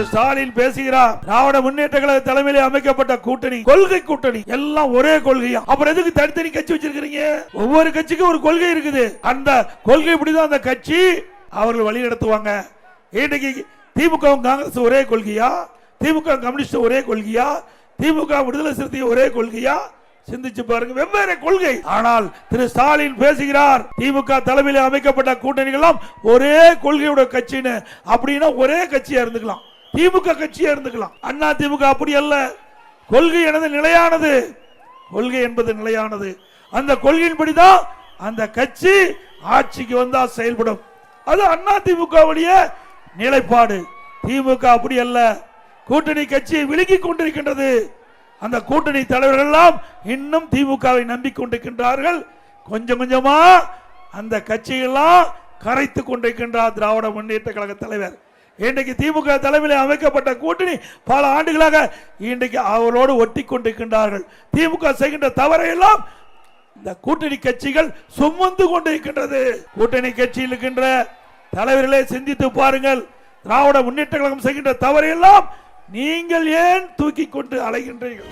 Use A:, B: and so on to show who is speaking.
A: ஸ்டாலின் பேசுகிறார், திராவிட முன்னேற்ற கழக தலைமையிலே அமைக்கப்பட்ட கூட்டணி கொள்கை கூட்டணி, எல்லாம் ஒரே கொள்கையா. அப்புறம் எதுக்கு தனித்தனி கட்சி வச்சிருக்கீங்க? ஒவ்வொரு கட்சிக்கும் ஒரு கொள்கை இருக்குது. அந்த கொள்கை இப்படிதான் அந்த கட்சி அவர்கள் வழி நடத்துவாங்க. இன்னைக்கு திமுக காங்கிரஸ் ஒரே கொள்கையா? திமுக கம்யூனிஸ்ட் ஒரே கொள்கையா? திமுக விடுதலை சிறுத்தை ஒரே கொள்கையா? சிந்திச்சு பாருங்க, வெவ்வேறு கொள்கை. ஆனால் திரு ஸ்டாலின் பேசுகிறார், திமுக தலைமையில் அமைக்கப்பட்ட கூட்டணிகள் ஒரே கொள்கையோட கட்சின்னு. அப்படின்னா ஒரே கட்சியா இருந்துக்கலாம், திமுக கட்சியா இருந்துக்கலாம். அண்ணா திமுக அப்படி அல்ல. கொள்கை என்பது நிலையானது, கொள்கை என்பது நிலையானது. அந்த கொள்கையின்படிதான் அந்த கட்சி ஆட்சிக்கு வந்தா செயல்படும். அது அண்ணா திமுகவுடைய நிலைப்பாடு. திமுக அப்படி அல்ல, கூட்டணி கட்சியை விலகி கொண்டிருக்கின்றது. அந்த கூட்டணி தலைவர்கள் எல்லாம் இன்னும் திமுகவை நம்பிக்கொண்டிருக்கின்றார்கள். கொஞ்சம் கொஞ்சமா அந்த கட்சியெல்லாம் கரைத்து கொண்டிருக்கின்றார் திராவிட முன்னேற்ற கழக தலைவர். இன்றைக்கு திமுக தலைமையில் அமைக்கப்பட்ட கூட்டணி பல ஆண்டுகளாக இன்றைக்கு அவரோடு ஒட்டி கொண்டிருக்கின்றார்கள். திமுக செய்கின்ற தவறை எல்லாம் இந்த கூட்டணி கட்சிகள் சுமந்து கொண்டிருக்கின்றது. கூட்டணி கட்சியில் இருக்கின்ற தலைவர்களே சிந்தித்து பாருங்கள், திராவிட முன்னேற்ற கழகம் செய்கின்ற தவறை எல்லாம் நீங்கள் ஏன் தூக்கி கொண்டு அலைகின்றீர்கள்?